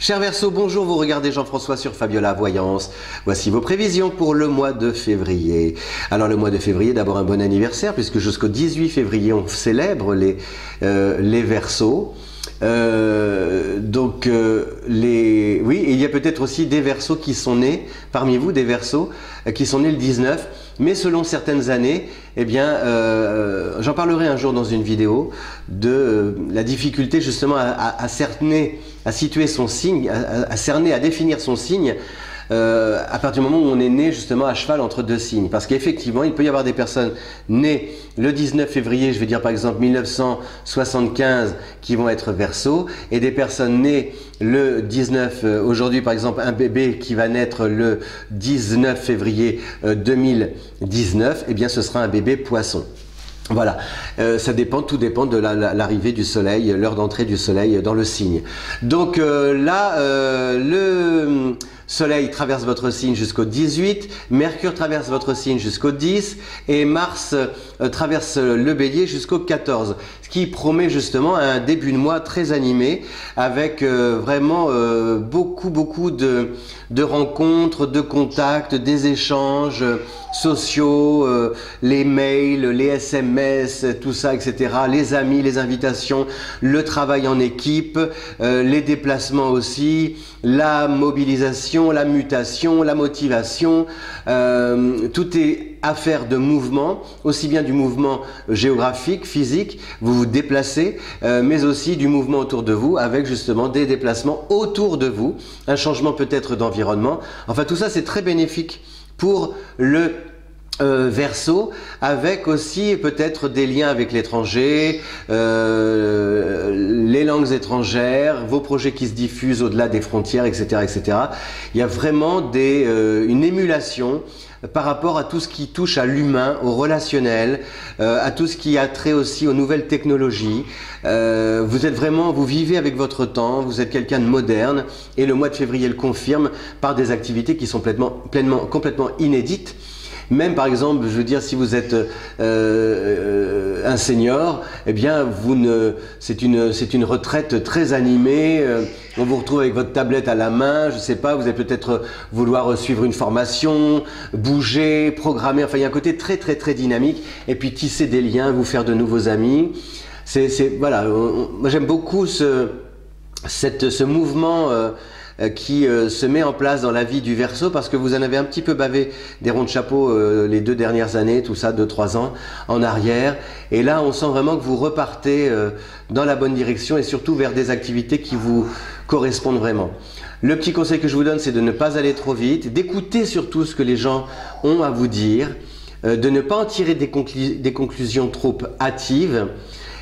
Cher Verseau, bonjour, vous regardez Jean-François sur Fabiola Voyance. Voici vos prévisions pour le mois de février. Alors le mois de février, d'abord un bon anniversaire, puisque jusqu'au 18 février, on célèbre les Verseaux. Oui, il y a peut-être aussi des Verseaux qui sont nés, parmi vous, des Verseaux qui sont nés le 19, mais selon certaines années, eh bien, j'en parlerai un jour dans une vidéo de la difficulté justement à cerner, à situer son signe, à cerner, à définir son signe. À partir du moment où on est né justement à cheval entre deux signes, parce qu'effectivement il peut y avoir des personnes nées le 19 février, je vais dire par exemple 1975, qui vont être Verseau, et des personnes nées le 19, aujourd'hui par exemple un bébé qui va naître le 19 février 2019, eh bien ce sera un bébé Poisson. Voilà, tout dépend de l'arrivée du soleil, l'heure d'entrée du soleil dans le signe. Donc le soleil traverse votre signe jusqu'au 18, Mercure traverse votre signe jusqu'au 10 et Mars traverse le bélier jusqu'au 14. Ce qui promet justement un début de mois très animé avec vraiment beaucoup de rencontres, de contacts, des échanges sociaux, les mails, les SMS, tout ça, etc. Les amis, les invitations, le travail en équipe, les déplacements aussi, la mobilisation, la mutation, la motivation, tout est affaire de mouvement, aussi bien du mouvement géographique, physique, vous vous déplacez, mais aussi du mouvement autour de vous, avec justement des déplacements autour de vous, un changement peut-être d'environnement. Enfin, tout ça, c'est très bénéfique pour le Verseau, avec aussi peut-être des liens avec l'étranger, les langues étrangères, vos projets qui se diffusent au-delà des frontières, etc., etc. Il y a vraiment une émulation par rapport à tout ce qui touche à l'humain, au relationnel, à tout ce qui a trait aussi aux nouvelles technologies. Vous vivez avec votre temps, vous êtes quelqu'un de moderne, et le mois de février le confirme par des activités qui sont complètement inédites. Même par exemple, je veux dire, si vous êtes un senior, eh bien, c'est une retraite très animée. On vous retrouve avec votre tablette à la main, je sais pas, vous allez peut-être vouloir suivre une formation, bouger, programmer. Enfin, il y a un côté très dynamique. Et puis tisser des liens, vous faire de nouveaux amis. Voilà. Moi, j'aime beaucoup ce mouvement. Qui se met en place dans la vie du Verseau, parce que vous en avez un petit peu bavé des ronds de chapeau les 2 dernières années, tout ça, 2-3 ans en arrière, et là on sent vraiment que vous repartez dans la bonne direction et surtout vers des activités qui vous correspondent vraiment. Le petit conseil que je vous donne, c'est de ne pas aller trop vite, d'écouter surtout ce que les gens ont à vous dire, de ne pas en tirer des conclusions trop hâtives.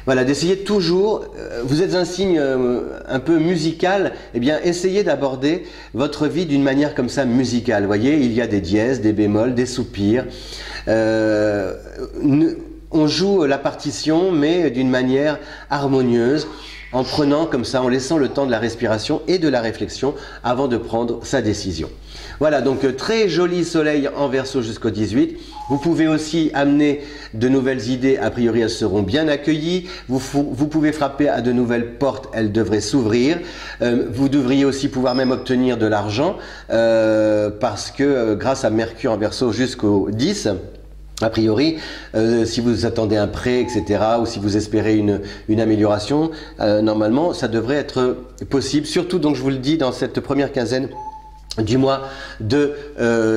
Voilà, d'essayer toujours, vous êtes un signe un peu musical, eh bien essayez d'aborder votre vie d'une manière comme ça musicale. Vous voyez, il y a des dièses, des bémols, des soupirs. On joue la partition, mais d'une manière harmonieuse, en prenant comme ça, en laissant le temps de la respiration et de la réflexion avant de prendre sa décision. Voilà, donc très joli soleil en Verseau jusqu'au 18. Vous pouvez aussi amener de nouvelles idées, a priori elles seront bien accueillies. Vous pouvez frapper à de nouvelles portes, elles devraient s'ouvrir. Vous devriez aussi pouvoir même obtenir de l'argent parce que grâce à Mercure en Verseau jusqu'au 10, a priori, si vous attendez un prêt, etc., ou si vous espérez une amélioration, normalement, ça devrait être possible. Surtout, donc, je vous le dis, dans cette première quinzaine du mois de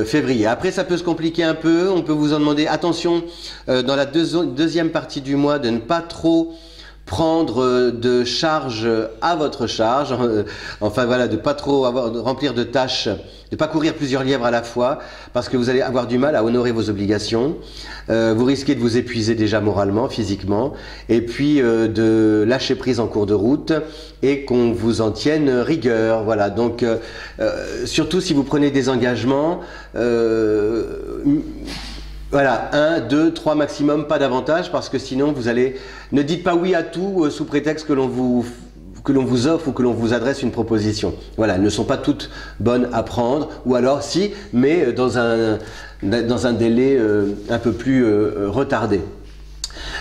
février. Après, ça peut se compliquer un peu. On peut vous en demander, attention, dans la deuxième partie du mois, de ne pas trop prendre de charge à votre charge, enfin voilà, de pas trop remplir de tâches, de pas courir plusieurs lièvres à la fois, parce que vous allez avoir du mal à honorer vos obligations, vous risquez de vous épuiser déjà moralement, physiquement, et puis de lâcher prise en cours de route, et qu'on vous en tienne rigueur, voilà, donc surtout si vous prenez des engagements, voilà, 1, 2, 3 maximum, pas davantage, parce que sinon vous allez... Ne dites pas oui à tout sous prétexte que l'on vous offre ou que l'on vous adresse une proposition. Voilà, elles ne sont pas toutes bonnes à prendre, ou alors si, mais dans un délai un peu plus retardé.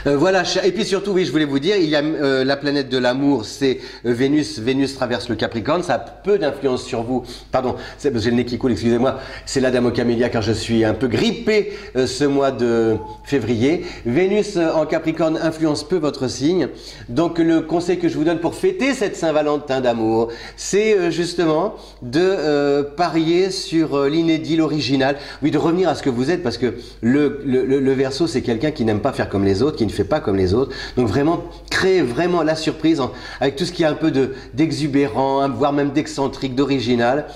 Voilà, et puis surtout, oui, je voulais vous dire, il y a la planète de l'amour, c'est Vénus. Vénus traverse le Capricorne, ça a peu d'influence sur vous. Pardon, c'est parce que j'ai le nez qui coule, excusez-moi. C'est la Dame aux camélias car je suis un peu grippé ce mois de février. Vénus en Capricorne influence peu votre signe. Donc le conseil que je vous donne pour fêter cette Saint-Valentin d'amour, c'est justement de parier sur l'inédit, l'original. Oui, de revenir à ce que vous êtes, parce que le Verseau, c'est quelqu'un qui n'aime pas faire comme les autres, qui ne fait pas comme les autres. Donc vraiment, créer vraiment la surprise avec tout ce qui est un peu d'exubérant, hein, voire même d'excentrique, d'original,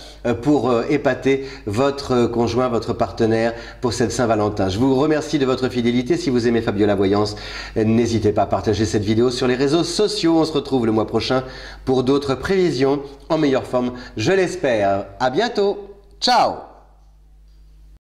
pour épater votre conjoint, votre partenaire pour cette Saint-Valentin. Je vous remercie de votre fidélité. Si vous aimez Fabiola Voyance, n'hésitez pas à partager cette vidéo sur les réseaux sociaux. On se retrouve le mois prochain pour d'autres prévisions en meilleure forme, je l'espère. À bientôt. Ciao!